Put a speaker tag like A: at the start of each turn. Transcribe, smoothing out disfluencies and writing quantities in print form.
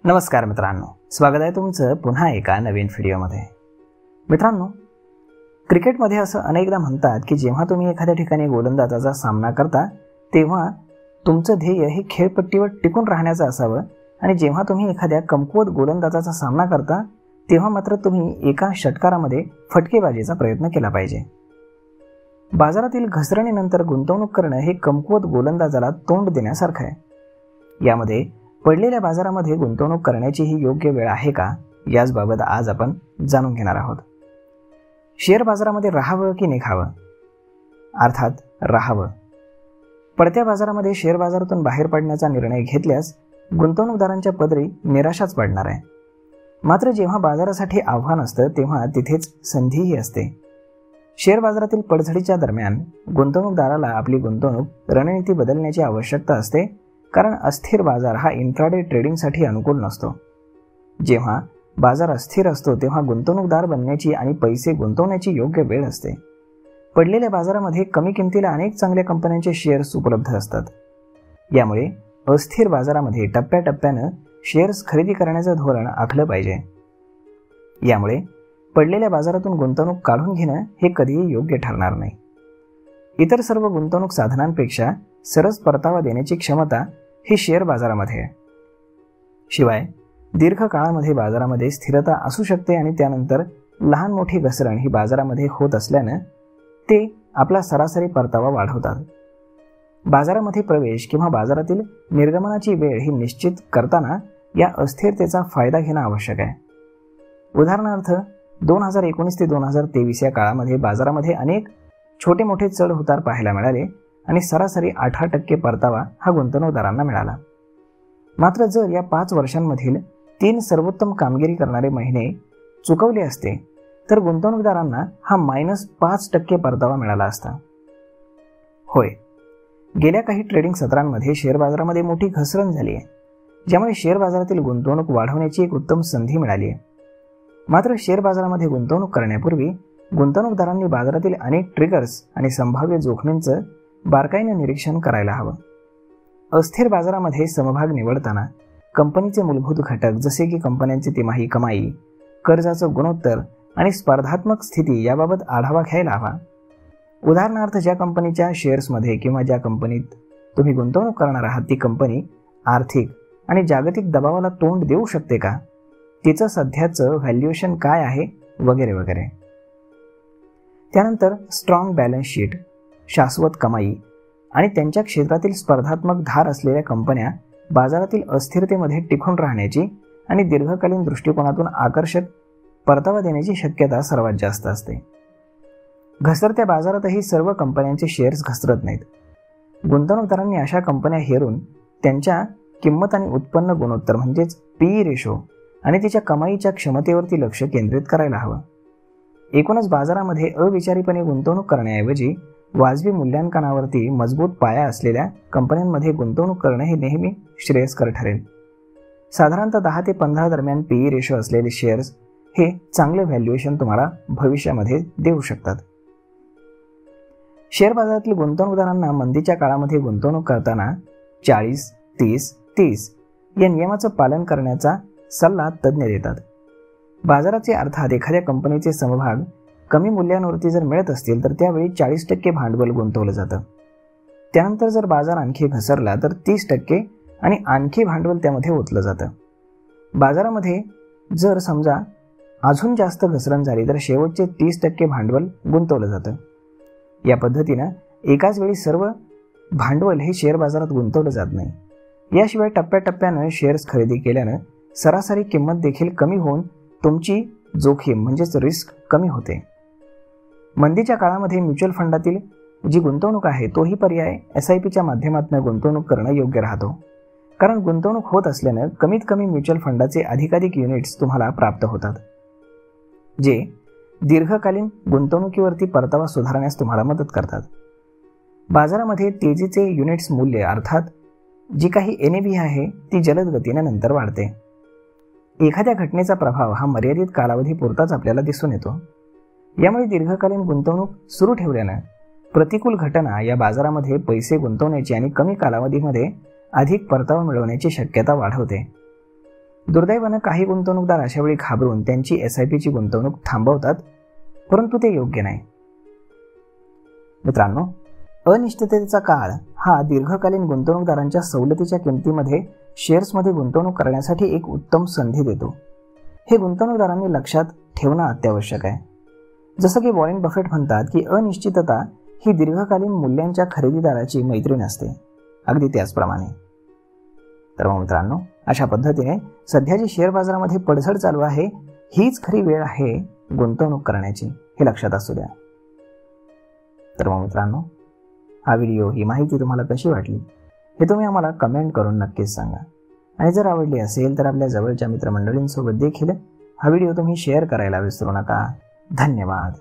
A: नमस्कार मित्रांनो, स्वागत आहे तुमचं पुन्हा एका नवीन व्हिडिओमध्ये। मित्रांनो, क्रिकेटमध्ये असं अनेकदा म्हणतात की जेव्हा तुम्ही एखाद्या ठिकाणी गोलंदाजाचा सामना करता तेव्हा तुमचं ध्येय हे खेळपट्टीवर टिकून राहण्याचं असावं आणि जेव्हा तुम्ही एखाद्या कमकुवत गोलंदाजाचा सामना करता तेव्हा मात्र तुम्ही एका षटकारामध्ये फटकेबाजीचा प्रयत्न केला पाहिजे। बाजारातील घसरणीनंतर गुंतवणूक करणं हे कमकुवत गोलंदाजाला तोंड देण्यासारखं आहे। यामध्ये पडलेल्या बाजारामध्ये गुंतवणूक करण्याची ही योग्य वेळ आहे का, याचबाबत आज आपण जाणून घेणार आहोत। शेअर बाजारामध्ये राहावं की निघावं? अर्थात राहावं। पडत्या बाजारामध्ये शेअर बाजारातून बाहेर पडण्याचा निर्णय घेतल्यास गुंतवणूकदारांच्या पदरी निराशाच पडणार आहे। मात्र जेव्हा बाजारासाठी आव्हान असतं तेव्हा तिथेच संधीही असते। शेअर बाजारातील पडझडीच्या दरम्यान गुंतवणूकदाराला आपली गुंतवणूक रणनीती बदलण्याची आवश्यकता असते, कारण अस्थिर बाजार हा इंट्राडे ट्रेडिंगसाठी अनुकूल नसतो। जेव्हा बाजार अस्थिर असतो तेव्हा गुंतवणूकदार बनण्याची आणि पैसे गुंतवण्याची योग्य वेळ असते। पडलेल्या बाजारामध्ये कमी किमतीला अनेक चांगल्या कंपन्यांचे शेअर्स उपलब्ध असतात। यामुळे अस्थिर बाजारामध्ये टप्प्याटप्प्यानं शेअर्स खरेदी करण्याचं धोरण आखलं पाहिजे। यामुळे पडलेल्या बाजारातून गुंतवणूक काढून घेणं हे कधीही योग्य ठरणार नाही। इतर सर्व गुंतवणूक साधनांपेक्षा सरस परतावा देण्याची क्षमता ही शेअर बाजारामध्ये आहे। शिवाय दीर्घ काळामध्ये बाजारामध्ये स्थिरता असू शकते आणि त्यानंतर लहान मोठी घसरण ही बाजारामध्ये होत असल्यानं ते आपला सरासरी परतावा वाढवतात। बाजारामध्ये प्रवेश किंवा बाजारातील निर्गमनाची वेळ ही निश्चित करताना या अस्थिरतेचा फायदा घेणं आवश्यक आहे। उदाहरणार्थ 2019 ते 2023 या काळामध्ये बाजारामध्ये अनेक छोटे मोठे चढ उतार पाहायला मिळाले आणि सरासरी 18% परतावा हा गुंतवणूकदारांना मिळाला। मात्र जर या 5 वर्षांमधील 3 सर्वोत्तम कामगिरी करणारे महिने चुकवले असते तर गुंतवणूकदारांना हा -5% परतावा मिळाला असता। होय, गेल्या काही ट्रेडिंग सत्रांमध्ये शेअर बाजारामध्ये मोठी घसरण झाली आहे, ज्यामुळे शेअर बाजारातील गुंतवणूक वाढवण्याची एक उत्तम संधी मिळाली आहे। मात्र शेअर बाजारामध्ये गुंतवणूक करण्यापूर्वी गुंतवणूकदारांनी बाजारातील अनेक ट्रिगर्स आणि संभाव्य जोखमींचं बारकाईने निरीक्षण करायला हवं। अस्थिर बाजारामध्ये समभाग निवडताना कंपनीचे मूलभूत घटक जसे की कंपन्यांची तिमाही कमाई, कर्जाचं गुणोत्तर आणि स्पर्धात्मक स्थिती याबाबत आढावा घ्यायला हवा। उदाहरणार्थ, ज्या कंपनीच्या शेअर्समध्ये किंवा ज्या कंपनीत तुम्ही गुंतवणूक करणार आहात ती कंपनी आर्थिक आणि जागतिक दबावाला तोंड देऊ शकते का, तिचं सध्याचं व्हॅल्युएशन काय आहे, वगैरे वगैरे। त्यानंतर स्ट्रॉंग बॅलन्स शीट, शाश्वत कमाई आणि त्यांच्या क्षेत्रातील स्पर्धात्मक धार असलेल्या कंपन्या बाजारातील अस्थिरतेमध्ये टिकून राहण्याची आणि दीर्घकालीन दृष्टिकोनातून आकर्षक परतावा देण्याची शक्यता सर्वात जास्त असते। घसरत्या बाजारातही सर्व कंपन्यांचे शेअर्स घसरत नाहीत। गुंतवणूकदारांनी अशा कंपन्या हेरून त्यांच्या किंमत आणि उत्पन्न गुणोत्तर म्हणजेच PE रेशो आणि तिच्या कमाईच्या क्षमतेवरती लक्ष केंद्रित करायला हवं। एकूणच बाजारामध्ये अविचारीपणे गुंतवणूक करण्याऐवजी वाजवी मूल्यांकनावरती मजबूत पाया असलेल्या कंपन्यांमध्ये गुंतवणूक करणं हे नेहमी श्रेयस्कर ठरेल। साधारणतः 10 ते 15 दरम्यान PE रेशो असलेले शेअर्स हे चांगले व्हॅल्युएशन तुम्हाला भविष्यामध्ये देऊ शकतात। शेअर बाजारातील गुंतवणूकदारांना मंदीच्या काळामध्ये गुंतवणूक करताना 40-30-30 या नियमाचं पालन करण्याचा सल्ला तज्ज्ञ देतात। बाजाराचे अर्थात एखाद्या कंपनीचे समभाग कमी मूल्यांवरती जर मिळत असतील तर त्यावेळी 40% भांडवल गुंतवलं जातं। त्यानंतर जर बाजार आणखी घसरला तर 30% आणि आणखी भांडवल त्यामध्ये ओतलं जातं। बाजारामध्ये जर समजा अजून जास्त घसरण झाली तर शेवटचे 30% भांडवल गुंतवलं जातं। या पद्धतीनं एकाच वेळी सर्व भांडवल हे शेअर बाजारात गुंतवलं जात नाही। याशिवाय टप्प्याटप्प्यानं शेअर्स खरेदी केल्यानं सरासरी किंमत देखील कमी होऊन तुमची जोखीम म्हणजेच रिस्क कमी होते। मंदीच्या काळामध्ये म्युच्युअल फंडातील जी गुंतवणूक आहे तोही पर्याय SIPच्या माध्यमातून गुंतवणूक करणं योग्य राहतो, कारण गुंतवणूक होत असल्यानं कमीत कमी म्युच्युअल फंडाचे अधिकाधिक युनिट्स तुम्हाला प्राप्त होतात, जे दीर्घकालीन गुंतवणुकीवरती परतावा सुधारण्यास तुम्हाला मदत करतात। बाजारामध्ये तेजीचे युनिट्स मूल्य अर्थात जी काही NAV आहे ती जलद गतीने नंतर वाढते। एखाद्या घटनेचा प्रभाव हा मर्यादित कालावधीपुरताच आपल्याला दिसून येतो। यामुळे दीर्घकालीन गुंतवणूक सुरू ठेवल्यानं प्रतिकूल घटना या बाजारामध्ये पैसे गुंतवण्याची आणि कमी कालावधीमध्ये अधिक परतावा मिळवण्याची शक्यता वाढवते। दुर्दैवानं काही गुंतवणूकदार अशावेळी घाबरून त्यांची SIPची गुंतवणूक थांबवतात, परंतु ते योग्य नाही. मित्रांनो, अनिश्चिततेचा काळ हा दीर्घकालीन गुंतवणूकदारांच्या सवलतीच्या किमतीमध्ये शेअर्समध्ये गुंतवणूक करण्यासाठी एक उत्तम संधी देतो. हे गुंतवणूकदारांनी लक्षात ठेवणं अत्यावश्यक आहे. जसं की वॉरेन बफेट म्हणतात की अनिश्चितता ही दीर्घकालीन मूल्यांच्या खरेदीदाराची मैत्रीण असते. अगदी त्याचप्रमाणे. तर मग मित्रांनो, अशा पद्धतीने सध्या जी शेअर बाजारामध्ये पडझड चालू आहे, हीच खरी वेळ आहे गुंतवणूक करण्याची, हे लक्षात असू द्या. तर मग मित्रांनो, हा व्हिडिओ, ही माहिती तुम्हाला कशी वाटली हे तुम्ही आम्हाला कमेंट करून नक्कीच सांगा. आणि जर आवडली असेल तर आपल्या जवळच्या मित्रमंडळींसोबत देखील हा व्हिडिओ तुम्ही शेअर करायला विसरू नका. धन्यवाद.